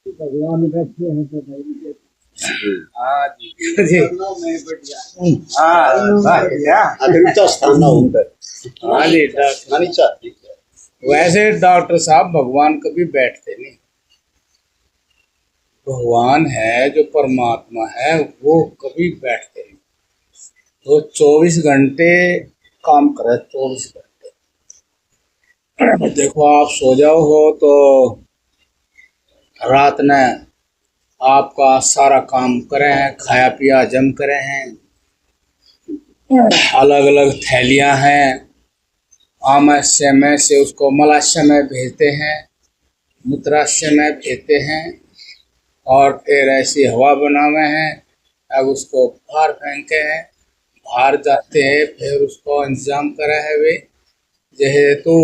भगवान बैठे हैं तो भाई। हाँ जी जी। ऊंचा स्थान ना ऊपर। हाँ जी डॉक्टर। वैसे डॉक्टर साहब भगवान कभी बैठते नहीं। भगवान है जो परमात्मा है वो कभी बैठते नहीं। वो 24 घंटे काम करे, 24 घंटे। देखो आप सो जाओ हो तो रात ने आपका सारा काम करे हैं, खाया पिया हजम करे हैं। अलग अलग थैलियां हैं, आमाशय में से उसको मलाशय में भेजते हैं, मूत्राशय में भेजते हैं और फिर ऐसी हवा बनावे हैं। अब उसको बाहर फेंके हैं, बाहर जाते हैं, फिर उसको इंतजाम करा है वे। जेहेतु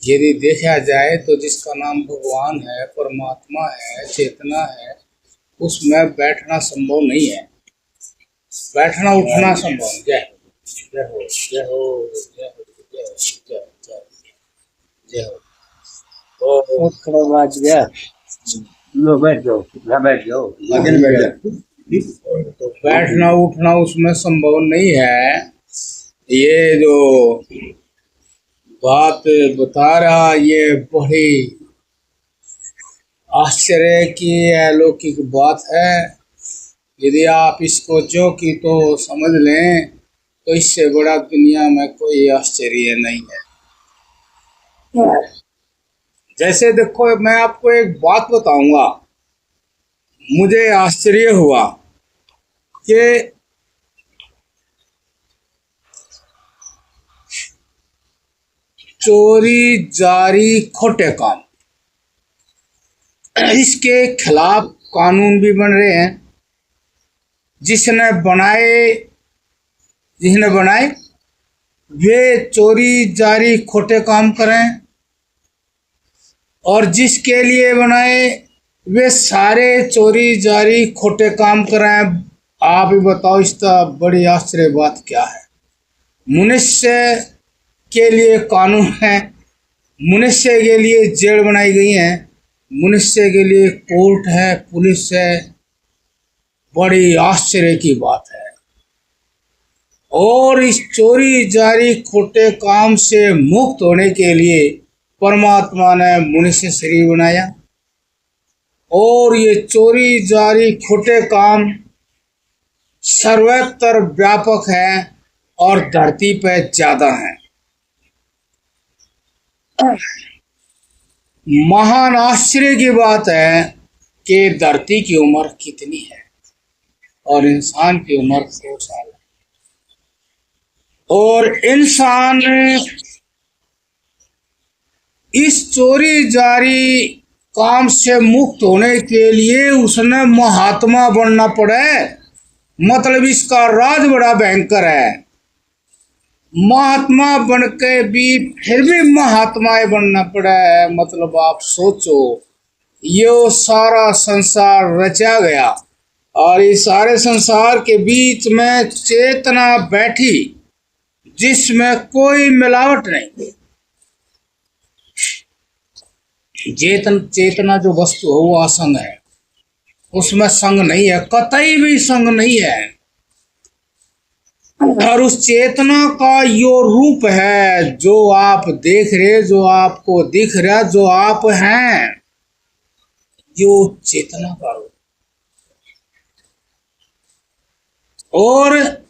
यदि देखा जाए तो जिसका नाम भगवान है, परमात्मा है, चेतना है, उसमें बैठना संभव नहीं है। बैठना उठना संभव है। जय जय हो जय हो जय हो जय हो जय जय जय हो। तो थोड़ा बाज गया। लो बैठ जाओ, बैठ जाओ, आगे बैठ जाओ। तो बैठना उठना उसमें संभव नहीं है। ये जो बात बता रहा ये बड़ी आश्चर्य की अलौकिक बात है। यदि आप इसको जो की तो समझ लें तो इससे बड़ा दुनिया में कोई आश्चर्य नहीं है। जैसे देखो मैं आपको एक बात बताऊंगा, मुझे आश्चर्य हुआ कि चोरी जारी खोटे काम, इसके खिलाफ कानून भी बन रहे हैं। जिसने बनाए वे चोरी जारी खोटे काम करें, और जिसके लिए बनाए वे सारे चोरी जारी खोटे काम करें। आप ही बताओ इसका बड़ी आश्चर्य बात क्या है। मनुष्य के लिए कानून है, मनुष्य के लिए जेल बनाई गई है, मनुष्य के लिए कोर्ट है, पुलिस है। बड़ी आश्चर्य की बात है। और इस चोरी जारी खोटे काम से मुक्त होने के लिए परमात्मा ने मनुष्य शरीर बनाया। और ये चोरी जारी खोटे काम सर्वत्र व्यापक है और धरती पर ज्यादा है। महान आश्चर्य की बात है कि धरती की उम्र कितनी है और इंसान की उम्र 100 साल है। और इंसान इस चोरी जारी काम से मुक्त होने के लिए उसने महात्मा बनना पड़े। मतलब इसका राज बड़ा भयंकर है। महात्मा बन के भी फिर भी महात्माएं बनना पड़ा है। मतलब आप सोचो, ये सारा संसार रचा गया और इस सारे संसार के बीच में चेतना बैठी जिसमें कोई मिलावट नहीं। चेतना जो वस्तु है वो असंग है, उसमें संग नहीं है, कतई भी संग नहीं है। और उस चेतना का यो रूप है जो आप देख रहे, जो आपको दिख रहा, जो आप हैं, यो चेतना का रूप। और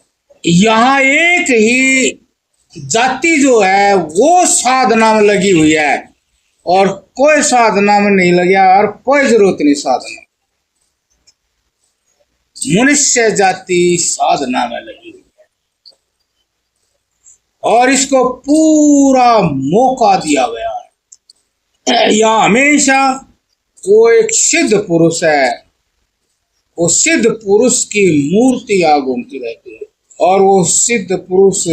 यहाँ एक ही जाति जो है वो साधना में लगी हुई है और कोई साधना में नहीं लगा और कोई जरूरत नहीं साधना। मनुष्य जाति साधना में लगी हुई है और इसको पूरा मौका दिया गया है। यहाँ हमेशा वो एक सिद्ध पुरुष है, वो सिद्ध पुरुष की मूर्ति घूमती रहती है और वो सिद्ध पुरुष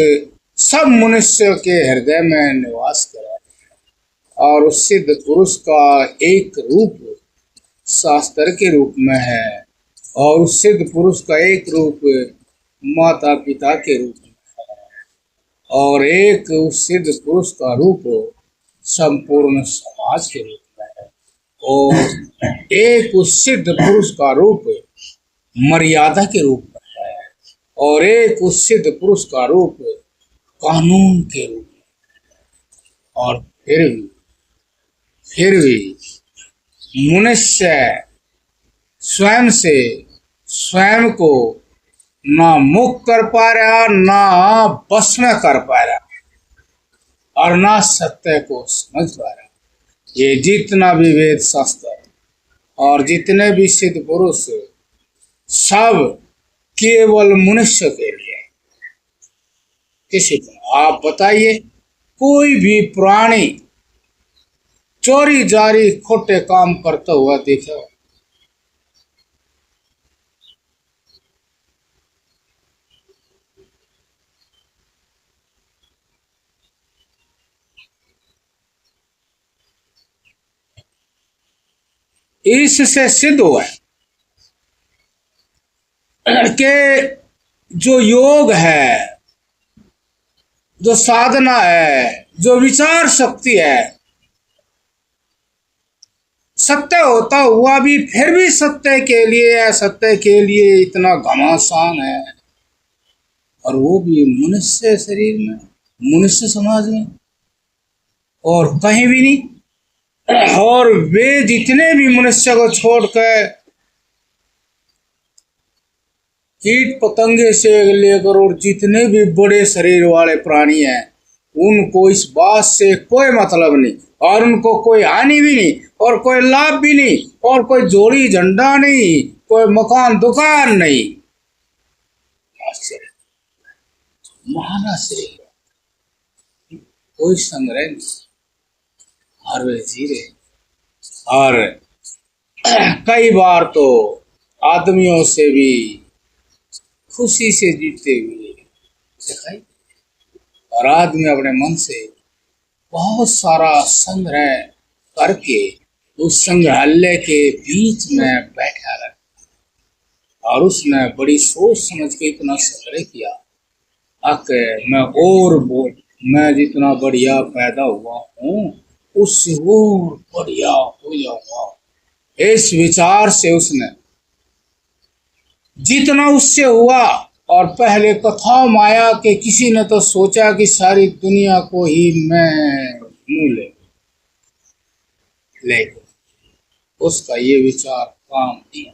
सब मनुष्य के हृदय में निवास कर रहा है। और उस सिद्ध पुरुष का एक रूप शास्त्र के रूप में है और उस सिद्ध पुरुष का एक रूप माता पिता के रूप में है और एक उस सिद्ध पुरुष का रूप संपूर्ण समाज के रूप में है। और एक उस सिद्ध पुरुष का रूप मर्यादा के रूप में है, और एक उस सिद्ध पुरुष का रूप कानून के रूप में। और फिर भी मनुष्य स्वयं से स्वयं को ना मुक्त कर पा रहा, ना बस में कर पा रहा, और ना सत्य को समझ पा रहा। ये जितना भी वेद शास्त्र और जितने भी सिद्ध पुरुष, सब केवल मनुष्य के लिए। किसी को आप बताइए, कोई भी प्राणी चोरी जारी खोटे काम करता हुआ देखा? इससे सिद्ध हुआ कि जो योग है, जो साधना है, जो विचार शक्ति है, सत्य होता हुआ भी फिर भी सत्य के लिए, असत्य के लिए इतना घमासान है, और वो भी मनुष्य शरीर में, मनुष्य समाज में, और कहीं भी नहीं। और वे जितने भी मनुष्य को छोड़कर कीट पतंगे से लेकर और जितने भी बड़े शरीर वाले प्राणी हैं, उनको इस बात से कोई मतलब नहीं, और उनको कोई हानि भी नहीं, और कोई लाभ भी नहीं, और कोई जोड़ी झंडा नहीं, कोई मकान दुकान नहीं। आश्चर्य, महान आश्चर्य, कोई संग्रह नहीं, और वे जी रहे। और कई बार तो आदमियों से भी खुशी से जीते हुए दिखाई। और आदमी अपने मन से बहुत सारा संग्रह करके उस संग्रहालय के बीच में बैठा रहा, और उसने बड़ी सोच समझ के इतना संग्रह किया मैं जितना बढ़िया पैदा हुआ हूँ उससे और बढ़िया हो जाऊंगा। इस विचार से उसने जितना उससे हुआ, और पहले कथा माया के किसी ने तो सोचा कि सारी दुनिया को ही मैं मुँह लेकिन उसका ये विचार काम दिया।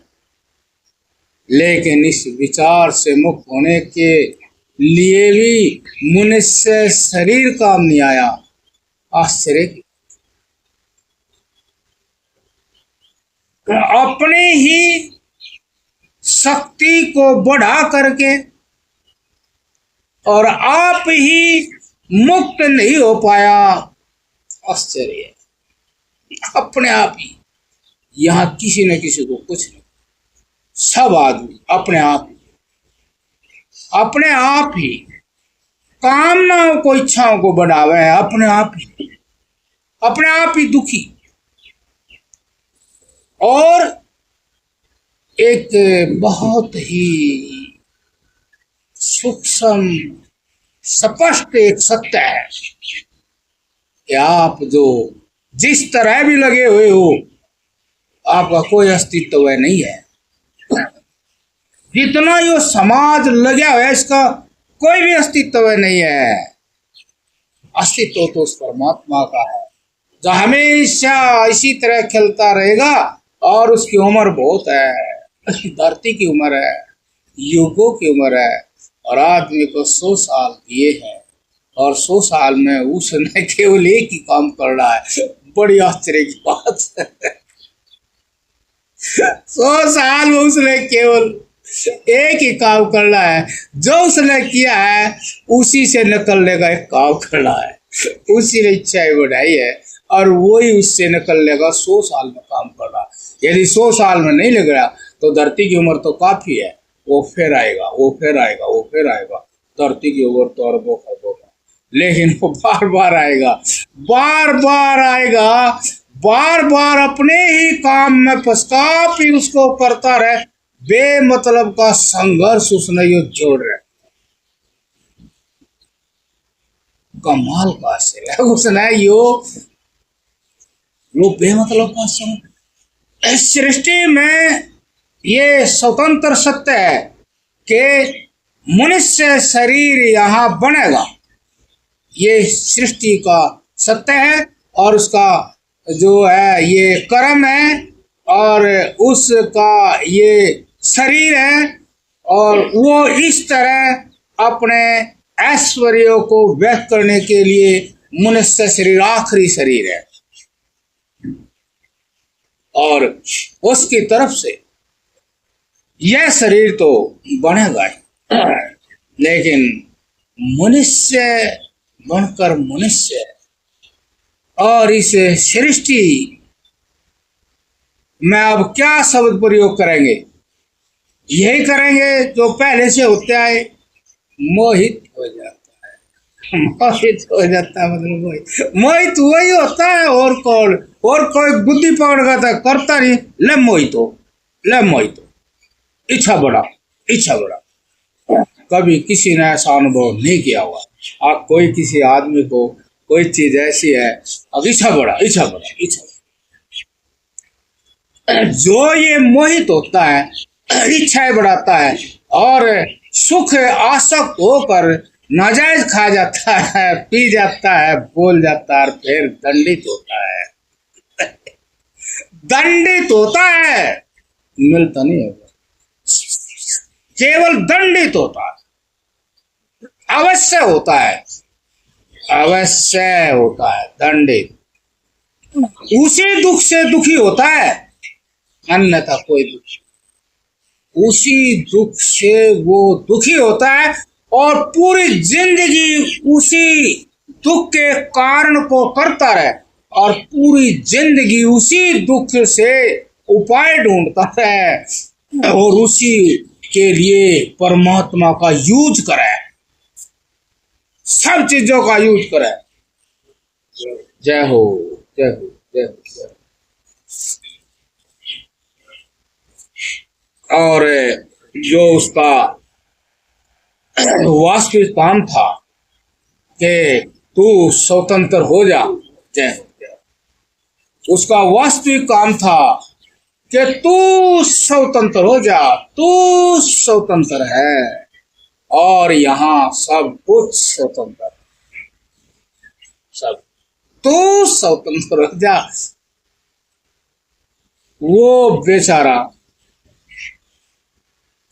लेकिन इस विचार से मुक्त होने के लिए भी मनुष्य शरीर काम नहीं आया। आश्चर्य की अपने ही शक्ति को बढ़ा करके और आप ही मुक्त नहीं हो पाया। आश्चर्य, अपने आप ही, यहाँ किसी न किसी को कुछ नहीं, सब आदमी अपने आप ही कामनाओं को, इच्छाओं को बढ़ावे है, अपने आप ही दुखी। और एक बहुत ही सूक्ष्म स्पष्ट एक सत्य है कि आप जो जिस तरह भी लगे हुए हो, आपका कोई अस्तित्व नहीं है। जितना यो समाज लगा हुआ है, इसका कोई भी अस्तित्व नहीं है। अस्तित्व तो उस परमात्मा का है जो हमेशा इसी तरह खेलता रहेगा, और उसकी उम्र बहुत है, धरती की उम्र है, युगों की उम्र है, और आदमी को 100 साल दिए हैं, और 100 साल में उसने केवल एक ही काम कर रहा है। बड़ी आश्चर्य की बात है। 100 साल में उसने केवल एक ही काम कर रहा है, जो उसने किया है उसी से निकलने का एक काम कर रहा है। उसी ने इच्छाएं बढ़ाई है, और वही उससे निकलने का 100 साल में काम कर रहा है। यदि 100 साल में नहीं लग रहा तो धरती की उम्र तो काफी है, वो फिर आएगा, वो फिर आएगा, वो फिर आएगा। धरती की उम्र तो अरबों खरबों का, लेकिन वो बार बार आएगा, बार बार आएगा, बार बार अपने ही काम में पश्चाताप ही उसको करता रहे। बेमतलब का संघर्ष उसने ये जोड़ रहा है। कमाल का आश्चर्य है उसने यो बेमतलब का संघर्ष। सृष्टि में ये स्वतंत्र सत्य है कि मनुष्य शरीर यहाँ बनेगा, ये सृष्टि का सत्य है और उसका जो है ये कर्म है और उसका ये शरीर है और वो इस तरह अपने ऐश्वर्यों को व्यक्त करने के लिए मनुष्य शरीर आखिरी शरीर है और उसकी तरफ से यह शरीर तो बनेगा ही, लेकिन मनुष्य बनकर मनुष्य और इस सृष्टि में अब क्या शब्द प्रयोग करेंगे? यही करेंगे जो पहले से होते आए, मोहित हो जाता है। मोहित हो जाता है मतलब मोहित वही होता है और कौन, और कोई बुद्धि पकड़ करता नहीं, ले मोहित हो, ले मोहित हो, इच्छा बड़ा, इच्छा बड़ा। कभी किसी ने ऐसा अनुभव नहीं किया हुआ। आप कोई किसी आदमी को कोई चीज ऐसी है, अब इच्छा बड़ा, इच्छा बड़ा, इच्छा बड़ा। जो ये मोहित होता है, इच्छाएं बढ़ाता है और सुख आसक्त होकर नाजायज खा जाता है, पी जाता है, बोल जाता है, फिर दंडित होता है। दंडित होता है, मिलता नहीं है, केवल दंडित होता है। अवश्य होता है, अवश्य होता है दंडित। उसी दुख से दुखी होता है, अन्यथा कोई दुख, उसी दुख से वो दुखी होता है और पूरी जिंदगी उसी दुख के कारण को करता रहे और पूरी जिंदगी उसी दुख से उपाय ढूंढता है और उसी के लिए परमात्मा का यूज करे, सब चीजों का यूज करे। जय हो, जय हो, जय हो, जय हो। और जो उसका वास्तविक काम था कि तू स्वतंत्र हो जा, जय हो, जय हो। उसका वास्तविक काम था कि तू स्वतंत्र हो जा, तू स्वतंत्र है और यहाँ सब कुछ स्वतंत्र है, सब, तू स्वतंत्र हो जा। वो बेचारा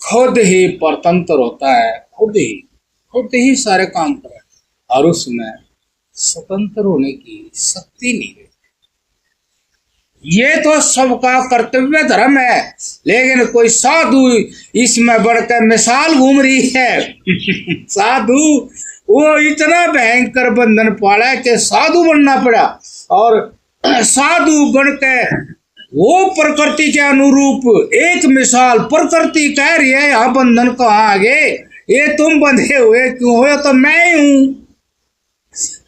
खुद ही परतंत्र होता है, खुद ही सारे काम करे और उसमें स्वतंत्र होने की शक्ति नहीं रहती। ये तो सबका कर्तव्य धर्म है, लेकिन कोई साधु इसमें बढ़कर मिसाल घूम रही है। साधु वो इतना भयंकर बंधन पाला है कि साधु बनना पड़ा और साधु बनकर वो प्रकृति के अनुरूप एक मिसाल प्रकृति कह रही है, यहाँ बंधन कहाँ आगे, ये तुम बंधे हुए क्यों हो, तो मैं ही हूँ।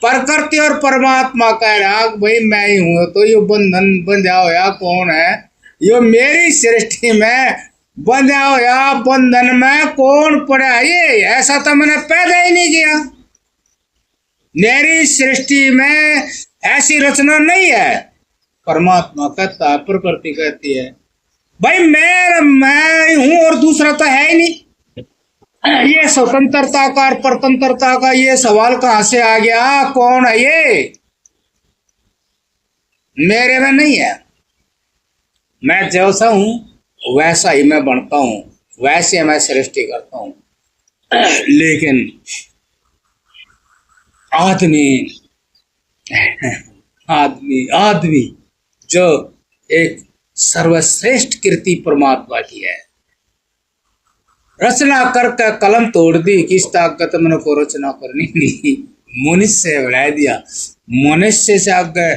प्रकृति और परमात्मा कह रहा भाई मैं ही हूँ, तो ये बंधन बंधा होया कौन है? ये मेरी सृष्टि में बंधा होया बंधन में कौन पड़ा? ये ऐसा तो मैंने पैदा ही नहीं किया, मेरी सृष्टि में ऐसी रचना नहीं है। परमात्मा कहता है, प्रकृति कहती है भाई मैं हूं और दूसरा तो है ही नहीं। ये स्वतंत्रता का और परतंत्रता का ये सवाल कहां से आ गया? कौन है ये? मेरे में नहीं है। मैं जैसा हूं वैसा ही मैं बनता हूं, वैसे मैं सृष्टि करता हूं। लेकिन आदमी जो एक सर्वश्रेष्ठ कृति परमात्मा की है, रचना करके कलम तोड़ दी, किस ताकत मन को रचना करनी नहीं, मनुष्य बढ़ा दिया। मनुष्य से आगे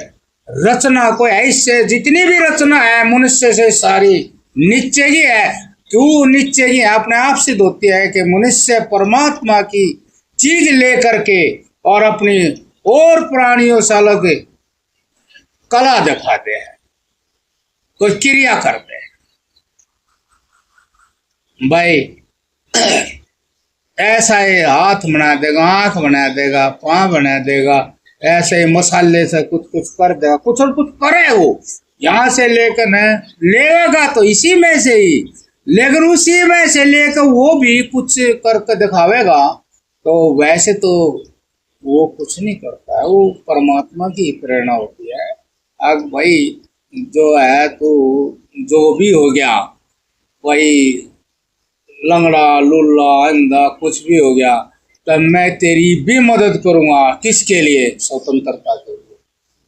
रचना को ऐसे जितनी भी रचना है मनुष्य से सारी नीचे ही है। क्यों नीचे ही है? अपने आप सिद्ध होती है कि मनुष्य परमात्मा की चीज लेकर के और अपनी और प्राणियों से अलग कला दिखाते हैं, कोई क्रिया करते हैं। भाई ऐसा ही हाथ बना देगा, आंख बना देगा, पाँव बना देगा, ऐसे ही मसाले से कुछ कुछ कर देगा, कुछ और कुछ करे वो, यहाँ से लेकर न लेगा तो इसी में से ही, लेकिन उसी में से लेकर वो भी कुछ करके दिखावेगा तो वैसे तो वो कुछ नहीं करता है, वो परमात्मा की प्रेरणा होती है। अब भाई जो है तो जो भी हो गया, वही लंगड़ा लुल्ला अंधा कुछ भी हो गया, तब मैं तेरी भी मदद करूंगा। किसके लिए? स्वतंत्रता के लिए।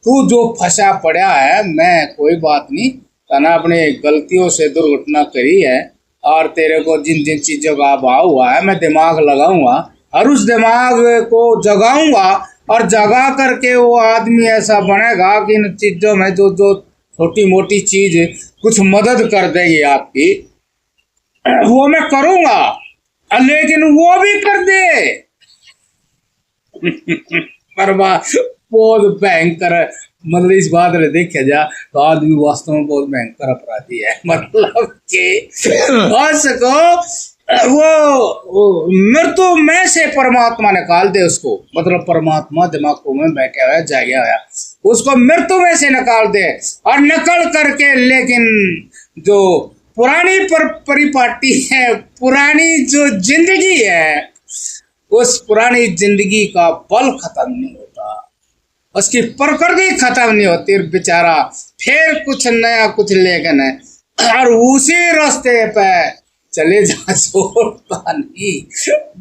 तू जो फंसा पड़ा है, मैं कोई बात नहीं, तना अपने गलतियों से दुर्घटना करी है और तेरे को जिन जिन चीजों का अभाव हुआ है मैं दिमाग लगाऊंगा और उस दिमाग को जगाऊंगा और जगा करके वो आदमी ऐसा बनेगा कि इन चीजों में जो जो छोटी मोटी चीज कुछ मदद कर देगी आपकी, वो मैं करूंगा। लेकिन वो भी कर दे पर बहुत भयंकर, मतलब इस बात में देखा जा तो आदमी वास्तव में बहुत भयंकर अपराधी है। मतलब कि उसको वो मृत्यु में से परमात्मा निकाल दे उसको, मतलब परमात्मा दिमाग में बैठा हुआ जागा हुआ, उसको मृत्यु में से निकाल दे और निकल करके, लेकिन जो पुरानी परिपाटी है, पुरानी जो जिंदगी है, उस पुरानी जिंदगी का बल खत्म नहीं होता, उसकी प्रकृति खत्म नहीं होती, बेचारा फिर कुछ नया कुछ लेकिन है और उसी रास्ते पे चले जा छोड़ता नहीं।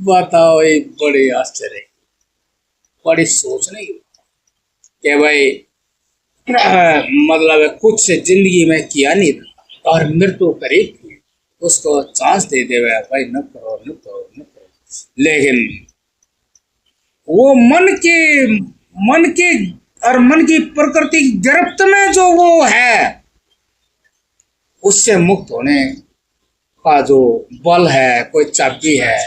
बताओ, ये बड़ी आश्चर्य, बड़ी सोचने की कि भाई मतलब कुछ जिंदगी में किया नहीं था और मृत्यु करीब थी, उसको चांस दे दे भाई न करो न करो न करो, लेकिन वो मन की प्रकृति गिरफ्त में जो वो है, उससे मुक्त होने का जो बल है, कोई चाबी है,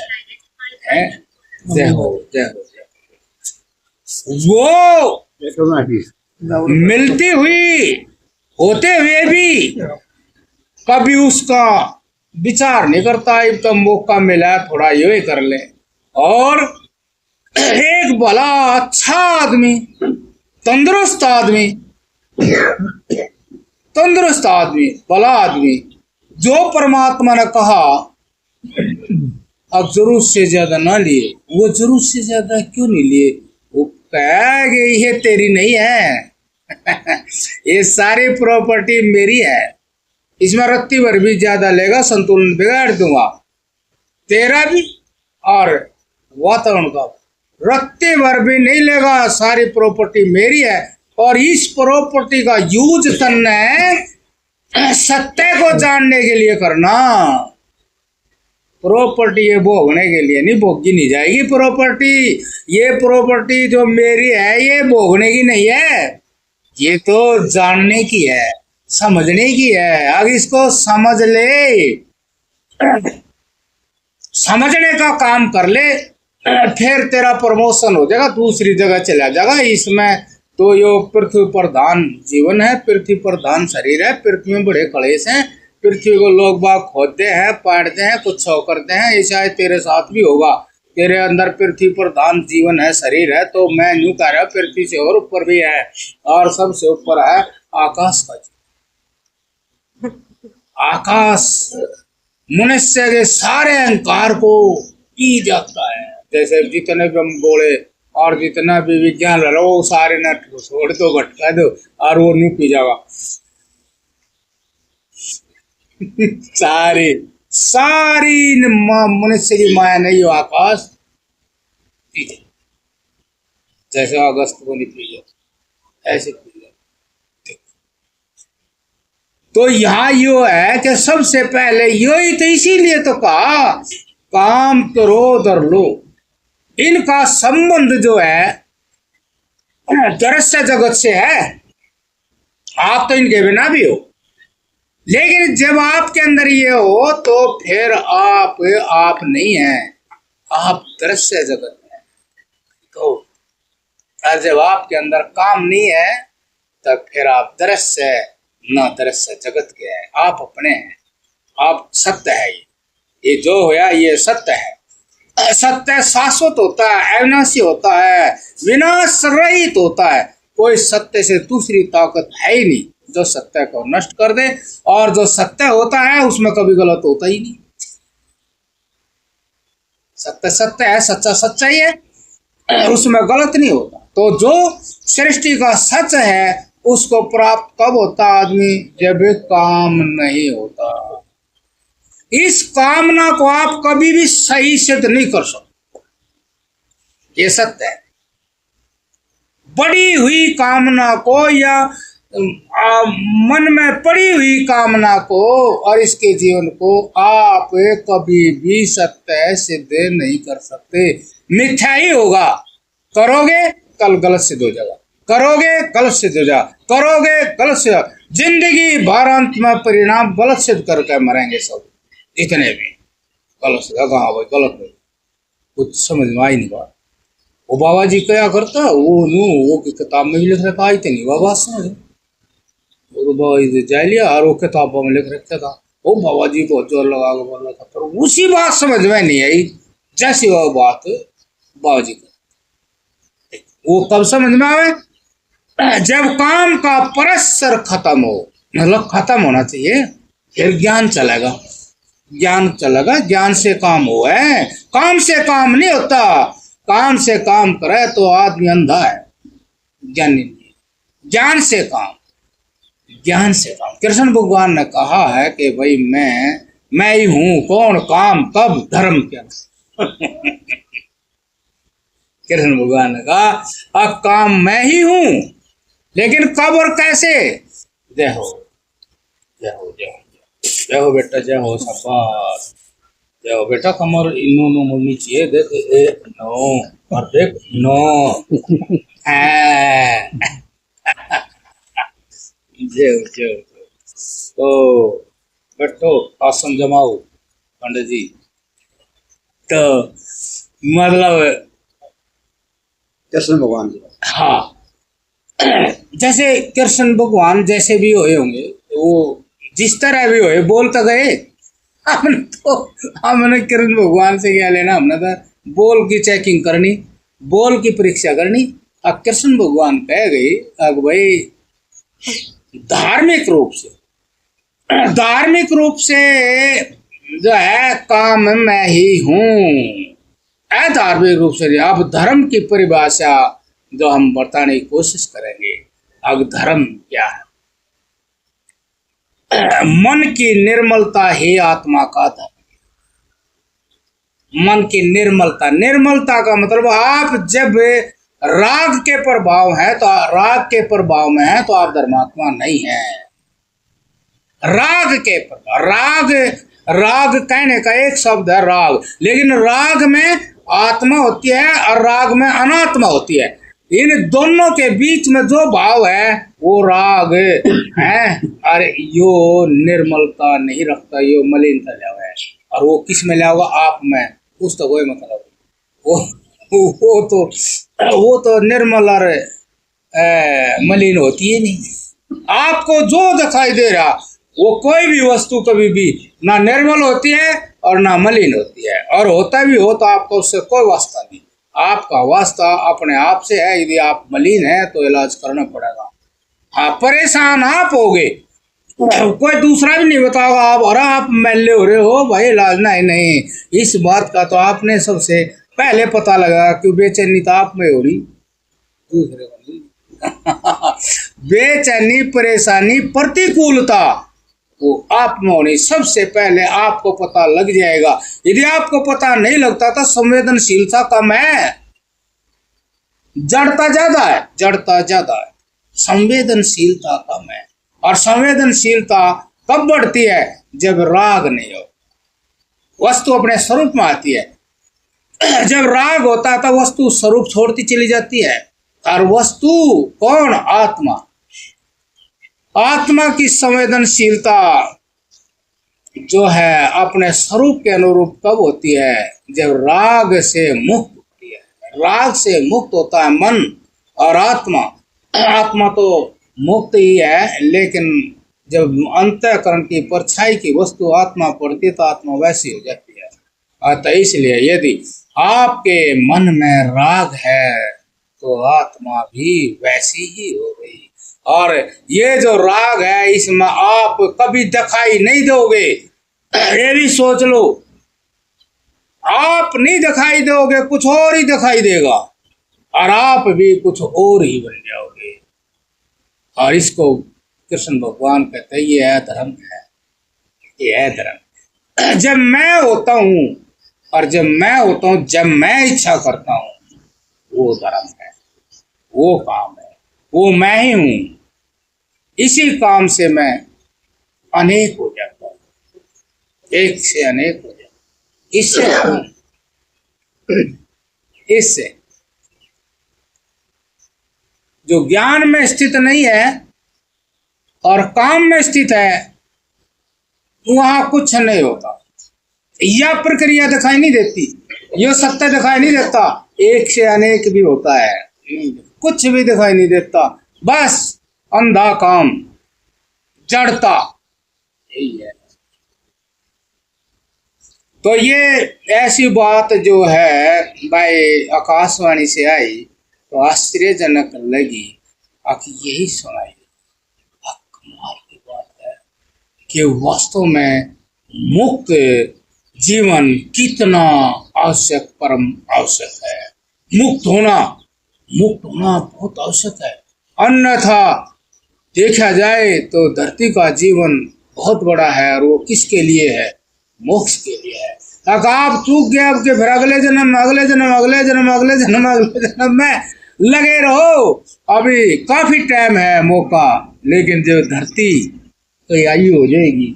जय हो जय हो जय हो, वो मिलती हुई होते हुए भी कभी उसका विचार नहीं करता, एक तो मौका मिला थोड़ा यो ही कर ले। और एक भला अच्छा आदमी, तंदुरुस्त आदमी, भला आदमी, जो परमात्मा ने कहा अब जरूर से ज्यादा ना लिए, वो जरूर से ज्यादा क्यों नहीं लिए? वो कह गई ये तेरी नहीं है ये सारी प्रॉपर्टी मेरी है, इसमें रत्ती भर भी ज्यादा लेगा संतुलन बिगाड़ दूंगा, तेरा भी और वातावरण का, रत्ती भर भी नहीं लेगा, सारी प्रॉपर्टी मेरी है। और इस प्रॉपर्टी का यूज तन्ने सत्य को जानने के लिए करना, प्रॉपर्टी ये भोगने के लिए नहीं, भोगी नहीं जाएगी प्रॉपर्टी। ये प्रॉपर्टी जो मेरी है ये भोगने की नहीं है, ये तो जानने की है, समझने की है। अब इसको समझ ले, समझने का काम कर ले, फिर तेरा प्रमोशन हो जाएगा, दूसरी जगह चला जाएगा। इसमें तो यो पृथ्वी प्रधान जीवन है, पृथ्वी प्रधान शरीर है, पृथ्वी में बड़े कलेश हैं, पृथ्वी को लोग बाग खोदते हैं, पाटते हैं, कुछ छो करते हैं, ये शायद तेरे साथ भी होगा। तेरे अंदर पृथ्वी प्रधान जीवन है, शरीर है, तो मैं यूं कह रहा हूं पृथ्वी से और ऊपर भी है, और सबसे ऊपर है आकाश का जीवन। आकाश मनुष्य के सारे अहंकार को पी जाता है, जैसे जितने ब्रह्म गोले और जितना भी विज्ञान लो सारे न छोड़ दो, भटका दो और वो नहीं पी जाएगा सारी मनुष्य की माया नहीं हो, आकाश पी जाए, जैसे अगस्त को नहीं पी जाए ऐसे पी जाए। तो यहाँ यो है कि सबसे पहले यो ही तो, इसीलिए तो कहा काम करो धर लो। इनका संबंध जो है दृश्य जगत से है, आप तो इनके बिना भी हो, लेकिन जब आपके अंदर ये हो तो फिर आप नहीं है, आप दृश्य जगत है। तो जब आपके अंदर काम नहीं है तब फिर आप दृश्य न दृश्य जगत के हैं, आप अपने हैं, आप सत्य है। ये जो होया ये सत्य है, सत्य शाश्वत होता है, अविनाशी होता है, विनाश रहित होता है, कोई सत्य से दूसरी ताकत है ही नहीं। जो सत्य को नष्ट कर दे, और जो सत्य होता है उसमें कभी गलत होता ही नहीं। सत्य सत्य है, सच्चा सच्चा ही है, उसमें गलत नहीं होता। तो जो सृष्टि का सच है उसको प्राप्त कब होता आदमी, जब काम नहीं होता। इस कामना को आप कभी भी सही सिद्ध नहीं कर सकते, ये सत्य है। बड़ी हुई कामना को या मन में पड़ी हुई कामना को और इसके जीवन को आप कभी भी सत्य सिद्ध नहीं कर सकते, मिथ्या ही होगा। करोगे कल गलत सिद्ध हो जाएगा, करोगे गलत सिद्ध हो जाएगा, करोगे गलत सिद्ध, जिंदगी भर अंत में परिणाम गलत सिद्ध करके मरेंगे सब, इतने भी गलत सिद्ध। हाँ भाई गलत हो, कुछ समझ में आई नहीं बात। वो बाबा जी क्या करता, वो किताब में भी लिख रखा, आई नहीं बाबा समझ, बाबा जी जा लिया और वो किताबों में लिख रखा था, वो बाबा जी बहुत जोर लगा के बोला था, पर उसी बात समझ में नहीं आई जैसी वो बात बाबा जी का। वो कब समझ में आवे, जब काम का परस्पर खत्म हो, मतलब खत्म होना चाहिए, फिर ज्ञान चलेगा, ज्ञान चलेगा, ज्ञान से काम हो है, काम से काम नहीं होता। काम से काम करे तो आदमी अंधा है, ज्ञानी नहीं। ज्ञान से काम, ज्ञान से काम। कृष्ण भगवान ने कहा है कि भाई मैं ही हूं, कौन, काम, कब, धर्म क्या। कृष्ण भगवान ने कहा अब काम मैं ही हूं, लेकिन कब और कैसे। जय हो, जय हो, जय हो, जय हो बेटा, जय हो, शाबाश, जय हो बेटा। कमर नो मुड़नी चाहिए, देख एक नो और देख नो। जय हो, जय हो। तो बैठो, आसन जमाओ पंडित जी। तो मतलब कृष्ण भगवान जी, हाँ, जैसे कृष्ण भगवान जैसे भी हुए होंगे, वो जिस तरह भी हुए, बोल तो गए। हमने कृष्ण भगवान से क्या लेना, हमने तो बोल की चेकिंग करनी, बोल की परीक्षा करनी। अब कृष्ण भगवान कह गई अब भाई धार्मिक रूप से जो है काम मैं ही हूँ, धार्मिक रूप से। अब धर्म की परिभाषा जो हम बताने की कोशिश करेंगे, अब धर्म क्या है। मन की निर्मलता ही आत्मा का धर्म। मन की निर्मलता, निर्मलता का मतलब आप जब राग के प्रभाव है तो राग के प्रभाव में है तो आप धर्मात्मा नहीं है। राग के प्रभाव, राग कहने का एक शब्द है राग, लेकिन राग में आत्मा होती है और राग में अनात्मा होती है। इन दोनों के बीच में जो भाव है वो राग है। अरे यो निर्मलता नहीं रखता, यो मलिनता लिया हुआ है, और वो किस में लिया होगा, आप में, कुछ तो कोई मतलब वो तो निर्मल और मलिन होती है नहीं। आपको जो दिखाई दे रहा वो कोई भी वस्तु कभी भी ना निर्मल होती है और ना मलिन होती है, और होता भी हो तो आपको उससे कोई वास्ता नहीं। आपका वास्ता अपने आप से है। यदि आप मलिन है तो इलाज करना पड़ेगा। हाँ, परेशान आप होगे, कोई दूसरा भी नहीं बताओगा आप, और आप मैले हो रहे हो भाई, इलाज नहीं। इस बात का तो आपने सबसे पहले पता लगा कि बेचैनी तो आप में हो रही, दूसरे को नहीं। बेचैनी, परेशानी, प्रतिकूलता वो आप में होनी, सबसे पहले आपको पता लग जाएगा। यदि आपको पता नहीं लगता तो संवेदनशीलता कम है, जड़ता ज्यादा है, संवेदनशीलता कम है। और संवेदनशीलता कब बढ़ती है, जब राग नहीं हो, वस्तु अपने स्वरूप में आती है। जब राग होता है तो वस्तु स्वरूप छोड़ती चली जाती है, और वस्तु कौन, आत्मा की संवेदनशीलता जो है अपने स्वरूप के अनुरूप कब होती है, जब राग से मुक्त होती है। राग से मुक्त होता है मन और आत्मा तो मुक्त ही है, लेकिन जब अंतःकरण की परछाई की वस्तु आत्मा पड़ती तो आत्मा वैसी हो जाती है। अतः इसलिए यदि आपके मन में राग है तो आत्मा भी वैसी ही हो गई। और ये जो राग है इसमें आप कभी दिखाई नहीं दोगे, ये भी सोच लो। आप नहीं दिखाई दोगे, कुछ और ही दिखाई देगा और आप भी कुछ और ही बन जाओगे। और इसको कृष्ण भगवान कहते हैं ये है धर्म है, ये है धर्म। जब मैं होता हूं और जब मैं होता हूं, जब मैं इच्छा करता हूं, वो धर्म है, वो काम है, वो मैं ही हूं। इसी काम से मैं अनेक हो जाता हूं, एक से अनेक हो जाता हूं। इससे जो ज्ञान में स्थित नहीं है और काम में स्थित है, वहां कुछ नहीं होता। यह प्रक्रिया दिखाई नहीं देती, यह सत्य दिखाई नहीं देता, एक से अनेक भी होता है, कुछ भी दिखाई नहीं देता, बस अंधा काम, जड़ता, यही है। तो ये ऐसी बात जो है भाई आकाशवाणी से आई तो आश्चर्यजनक लगी, आखिर यही सुनाई। कमाल की बात है कि वास्तव में मुक्त जीवन कितना आवश्यक, परम आवश्यक है। मुक्त होना बहुत आवश्यक है। अन्यथा देखा जाए तो धरती का जीवन बहुत बड़ा है और वो किसके लिए है? मोक्ष के लिए है। अगर आप चूक गए आपके फिर अगले जन्म अगले जन्म अगले जन्म अगले जन्म अगले जन्म में लगे रहो, अभी काफी टाइम है, मौका। लेकिन जो धरती तो आयु हो जाएगी,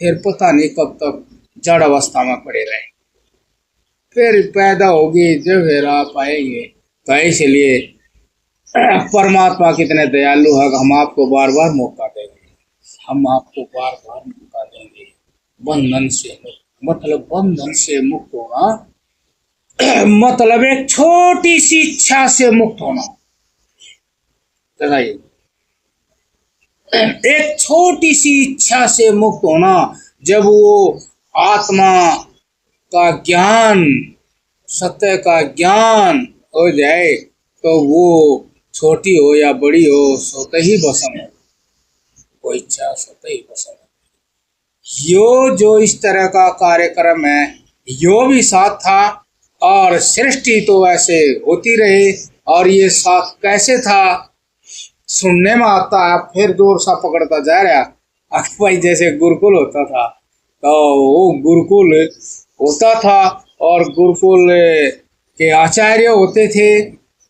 फिर पता नहीं कब तक जड़ अवस्था में पड़े रहे, फिर पैदा होगी जब फिर आप आएंगे। तो इसलिए परमात्मा कितने दयालु है, हम आपको बार बार मौका देंगे, हम आपको बार बार मौका देंगे। बंधन से मुक्त, मतलब बंधन से मुक्त होना मतलब एक छोटी सी इच्छा से मुक्त होना। बताइए, एक छोटी सी इच्छा से मुक्त होना। जब वो आत्मा का ज्ञान, सत्य का ज्ञान हो जाए तो वो छोटी हो या बड़ी हो, स्वतः ही भस्म हो, वो इच्छा स्वतः ही भस्म हो। यो जो इस तरह का कार्यक्रम है, यो भी साथ था और सृष्टि तो ऐसे होती रही। और ये साथ कैसे था सुनने में आता है, फिर जोर सा पकड़ता जा रहा। भाई जैसे गुरुकुल होता था तो वो गुरुकुल होता था और गुरुकुल के आचार्य होते थे,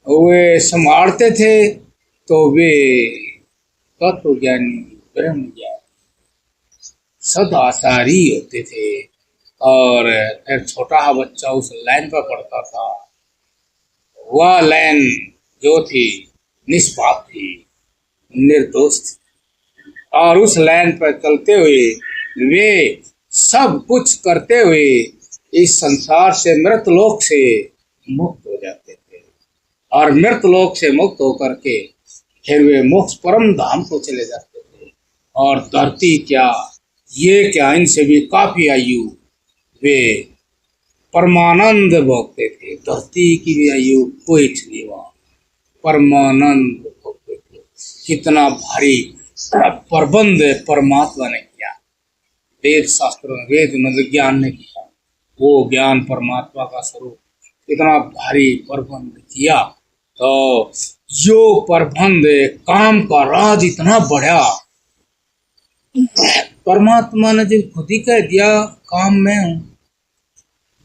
वे संभालते थे, तो वे तत्व ज्ञानी, ब्रह्म ज्ञानी, सदाचारी होते थे। और फिर छोटा बच्चा उस लाइन पर पढ़ता था, वह लाइन जो थी निष्पाप थी, निर्दोष थी, और उस लाइन पर चलते हुए वे सब कुछ करते हुए इस संसार से, मृतलोक से मुक्त हो जाते थे। और मृतलोक से मुक्त होकर के फिर वे मोक्ष परम धाम को चले जाते थे। और धरती क्या, ये क्या, इनसे भी काफी आयु वे परमानंद भोगते थे। धरती की भी आयु कोई नहीं, वहां परमानंद भोगते थे। कितना भारी प्रबंध परमात्मा ने किया, वेद शास्त्रों में, वेद मतलब ज्ञान ने किया, वो ज्ञान परमात्मा का स्वरूप, इतना भारी प्रबंध किया। तो जो प्रबंध, काम का राज इतना बढ़ा, परमात्मा ने जब खुद ही कह दिया काम में हूं,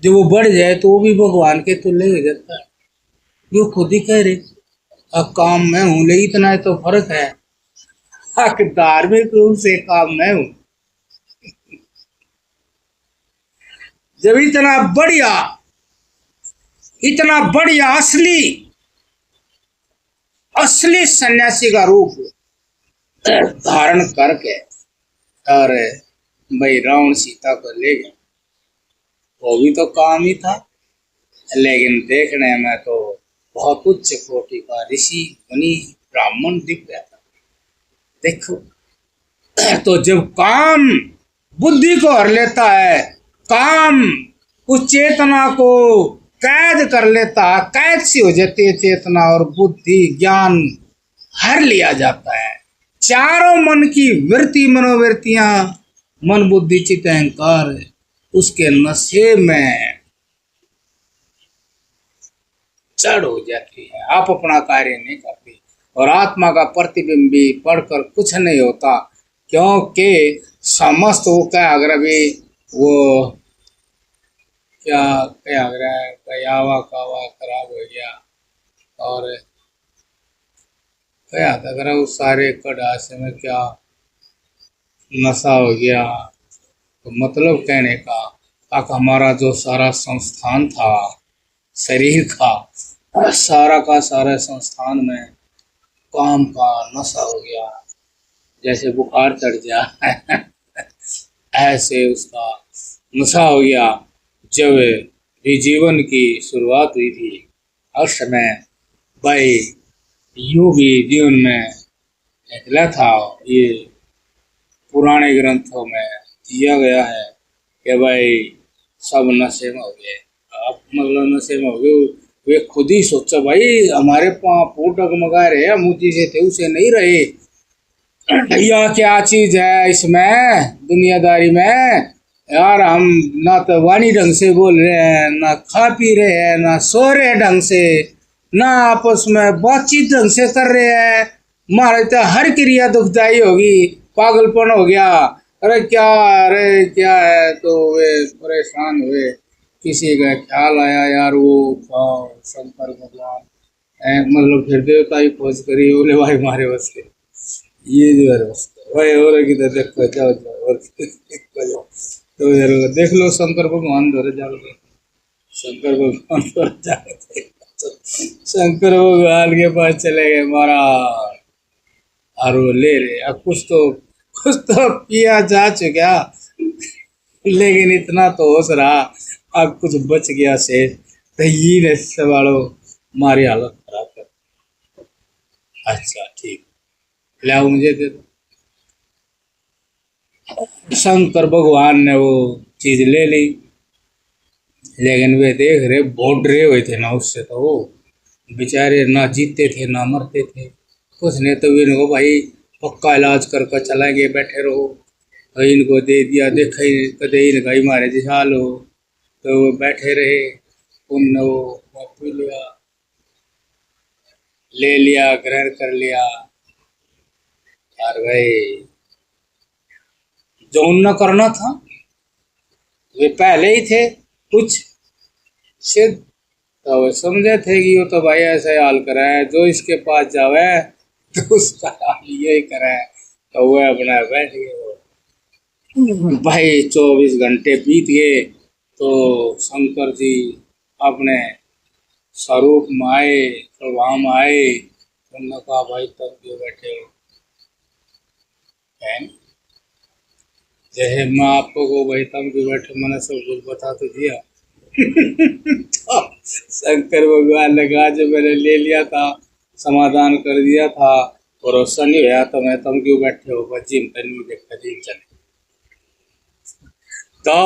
जब वो बढ़ जाए तो वो भी भगवान के तुल्य हो जाता है। जो खुद ही कह रहे अब काम में हूं, लेकिन इतना तो फर्क है, धार्मिक रूप से काम में हूं। जब इतना बढ़िया असली सन्यासी का रूप धारण करके और भाई रावण सीता को ले गया, वो भी तो काम ही था, लेकिन देखने में तो बहुत उच्च कोटि का ऋषि मुनि ब्राह्मण दिख गया था। देखो, तो जब काम बुद्धि को हर लेता है, काम उस चेतना को कैद कर लेता है, कैद सी हो जाती है चेतना और बुद्धि, ज्ञान हर लिया जाता है। चारों मन की वृत्ति मनोवृत्तियां, मन बुद्धि चित्त अहंकार उसके नशे में चढ़ हो जाती है। आप अपना कार्य नहीं करते और आत्मा का प्रतिबिंब भी पढ़कर कुछ नहीं होता, क्योंकि समस्त वो क्या अगर भी वो क्या क्या अगर कयावा कावा खराब हो गया और क्या अगर उस सारे कड़ासे में क्या नशा हो गया। तो मतलब कहने का अब हमारा जो सारा संस्थान था शरीर का सारा संस्थान में काम का नशा हो गया, जैसे बुखार चढ़ गया ऐसे उसका नशा हो गया। जब भी जीवन की शुरुआत हुई थी उस समय भाई यूं भी जीवन में निकला था। ये पुराने ग्रंथों में दिया गया है कि भाई सब नशे में हो गए। आप मतलब नशे में हो गए, वे खुद ही सोचा भाई हमारे पाँव डगमगा रहे हम ऊँची से थे उसे नहीं रहे। यह क्या चीज है इसमें दुनियादारी में यार, हम ना तो वाणी ढंग से बोल रहे हैं, ना खा पी रहे हैं, ना सो रहे हैं ढंग से, ना आपस में बातचीत ढंग से कर रहे हैं। हमारे तो हर क्रिया दुखदाई होगी, पागलपन हो गया। अरे क्या है। तो वे परेशान हुए। किसी का ख्याल आया यार वो शंकर भगवान मतलब फिर देवता ही खोज करी, बोले भाई हमारे बस के ये जो है भाई और किधर देखो क्या और तो यार देख लो शंकर भगवान धरे जाओ, शंकर भगवान धरे जाओ। शंकर भगवान के पास चले गए महाराज और वो ले रहे। अब कुछ तो किया जा चुका, लेकिन इतना तो होश रहा अब कुछ बच गया से तो ये सवालों हमारी हालत खराब कर। अच्छा ठीक, लाओ मुझे दे दो। शंकर भगवान ने वो चीज ले ली, लेकिन वे देख रहे बहुत डरे हुए थे ना उससे, तो वो बेचारे ना जीते थे ना मरते थे। कुछ नहीं तो इनको भाई पक्का इलाज करके चलाएंगे, बैठे रहो। तो इनको दे दिया, देखे कदे इनका ही मारे जिसाल हो, तो वो बैठे रहे। उनने वो पी लिया, ले लिया, ग्रहण कर लिया। और भाई जो उन करना था वे पहले ही थे कुछ सिद्ध, तो वे समझे थे कि वो तो भाई ऐसा हाल करा है, जो इसके पास जावे तो उसका हाल यही करा है। तो वह अपना बैठ गए। भाई 24 घंटे बीत गए तो शंकर जी अपने स्वरूप में आए, प्रभाव में आए। उन्होंने कहा भाई तब क्यों बैठे हो है? जैसे मैं आपको को भाई तम क्यों बैठे, मैंने सब कुछ बता तो दिया। तो शंकर भगवान ने कहा जो मैंने ले लिया था, समाधान कर दिया था, भरोसा नहीं हुआ तो मैं तुम क्यों बैठे हो बच्ची देखा दिन चले। तो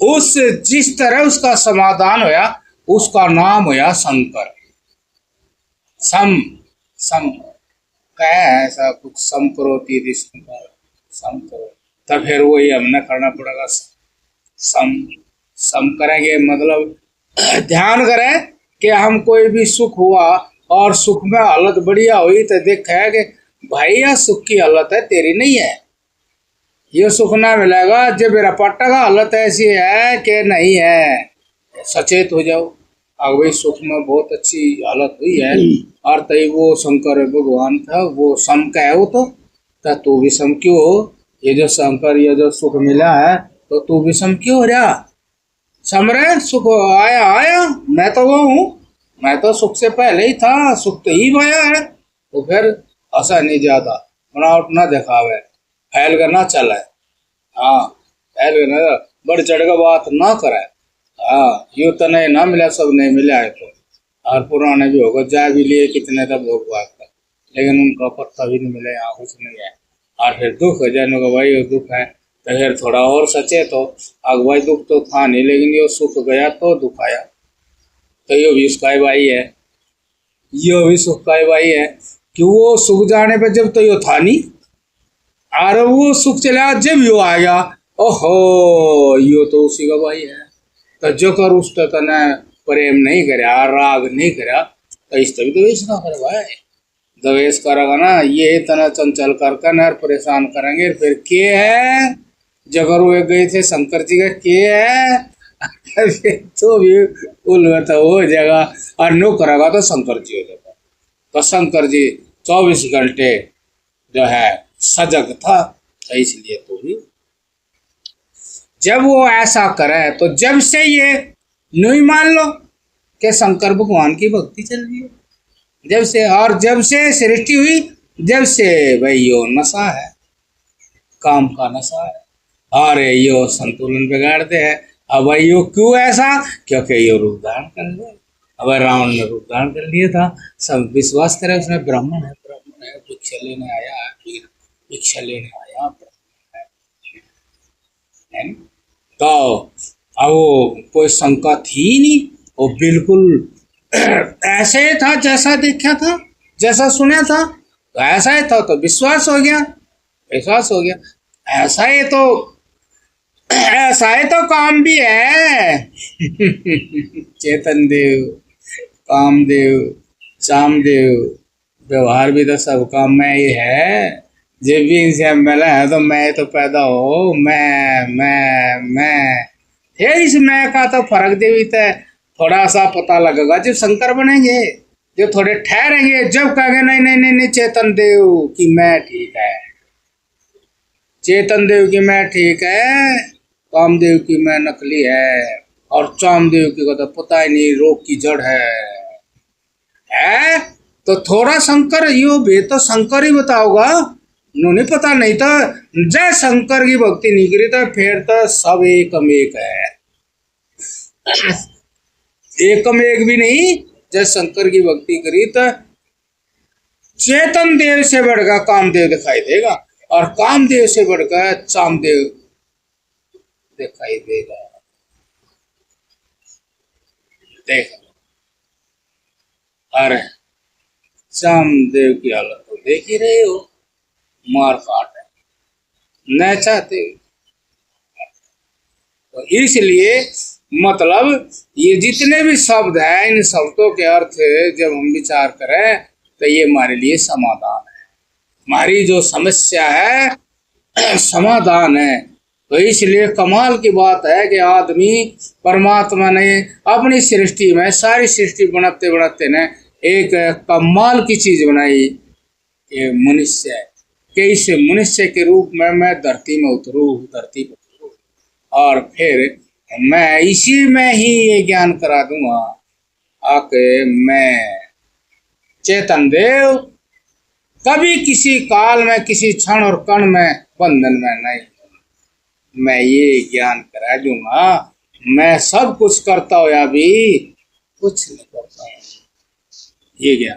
उस जिस तरह उसका समाधान होया उसका नाम होया शंकर। सम सम क्या है ऐसा कुछ सम करो तीर सम करो, तब फिर वही हमने करना पड़ेगा। सम सम करेंगे मतलब ध्यान करें कि हम कोई भी सुख हुआ और सुख में हालत बढ़िया हुई तो देखा है कि भाई यह सुख की हालत है तेरी नहीं है, ये सुख ना मिलेगा जब मेरा पट्टा का हालत ऐसी है कि नहीं है। सचेत हो जाओ, अब भाई सुख में बहुत अच्छी हालत हुई है और तय वो शंकर भगवान था वो सम का है वो तो तू भी सम क्यों हो। ये जो शंकर ये जो सुख मिला है तो तू भी सम क्यों हो रहा, सम रहे सुख आया मैं तो वो हूँ, मैं तो सुख से पहले ही था, सुख तो ही पाया है। तो फिर ऐसा नहीं ज्यादा बनावट ना दिखावे, फैल कर ना चला है। हाँ फैल कर ना बढ़ चढ़ का बात ना करे। हाँ यूँ तो नहीं ना मिला सब नहीं मिला है तो, और पुराने भी होगा जा भी लिए कितने तब भोग बात का, लेकिन उनका पत्ता भी नहीं मिला, यहाँ कुछ नहीं है। और फिर दुख है जानो का भाई दुख है तो फिर थोड़ा और सचेत हो। आग भाई दुख तो था नहीं लेकिन ये सुख गया तो दुख आया, तो ये भी उसका ही भाई है, ये भी सुख का ही भाई है। कि वो सुख जाने पे जब तो यो था नहीं, और वो सुख चला जब यो आ गया, ओहो यो तो उसी का भाई है। तो जो कर उस तने प्रेम नहीं करया, राग नहीं करया, तो इस तभी द्वेष ना कर भाई। द्वेष करेगा ना ये तना चंचल करके न परेशान करेंगे। फिर के है जगर वो गए थे शंकर जी का के है तो भी उल्लू तो हो जाएगा, और नो करेगा तो शंकर जी हो जाएगा। तो शंकर जी 24 घंटे जो है सजग था, तो इसलिए तो भी जब वो ऐसा करे तो जब से ये नहीं मान लो कि शंकर भगवान की भक्ति चल रही है, जब से, और जब से सृष्टि हुई जब से भाई यो नशा है, काम का नशा है, और यो संतुलन बिगाड़ते हैं। अब भाई यो क्यों ऐसा, क्योंकि यो रूप धारण कर लिया। अब रावण ने रूप धारण कर लिया था, सब विश्वास करे उसने ब्राह्मण है, ब्राह्मण है, भिक्षा लेने आया है, भिक्षा लेने आया ब्राह्मण है। तो अब वो कोई शंका थी नहीं, वो बिल्कुल ऐसे ही था जैसा देखा था, जैसा सुना था, तो ऐसा ही था, तो विश्वास हो गया, विश्वास हो गया। ऐसा ही तो काम भी है चेतन देव, कामदेव, चामदेव, व्यवहार भी तो सब काम में ही है। जब भी इनसे मिला है तो मैं तो पैदा हो, मैं है, इस मैं का तो फर्क देवी तो थोड़ा सा पता लगेगा जब शंकर बनेंगे, जो थोड़े ठहरेंगे, जब कहेंगे नहीं नहीं नहीं नहीं चेतन देव की मैं ठीक है, चेतन देव की मैं ठीक है, कामदेव की मैं नकली है, और चामदेव की को तो पता ही नहीं रोग की जड़ है। तो थोड़ा शंकर यो भी तो शंकर ही बताओगा, नहीं पता, नहीं तो जय शंकर की भक्ति नहीं करी तो फिर तो सब एकम एक है, एकम एक भी नहीं। जय शंकर की भक्ति करी तो चेतन देव से बढ़कर कामदेव दिखाई देगा, और कामदेव से बढ़कर चामदेव दिखाई देगा। देख अरे चामदेव की हालत तो देख ही रहे हो, मार काट है, न चाहते। तो इसलिए मतलब ये जितने भी शब्द हैं, इन शब्दों के अर्थ जब हम विचार करें तो ये हमारे लिए समाधान है, हमारी जो समस्या है समाधान है। तो इसलिए कमाल की बात है कि आदमी, परमात्मा ने अपनी सृष्टि में, सारी सृष्टि बनाते बनाते ने एक कमाल की चीज बनाई, ये मनुष्य है, कि इस मनुष्य के रूप में मैं धरती में उतरूँ, धरती पर उतरूँ, और फिर मैं इसी में ही ये ज्ञान करा दूंगा आके मैं चेतन देव कभी किसी काल में, किसी क्षण और कण में बंधन में नहीं, मैं ये ज्ञान करा दूंगा। मैं सब कुछ करता हुआ भी कुछ नहीं करता, ये ज्ञान।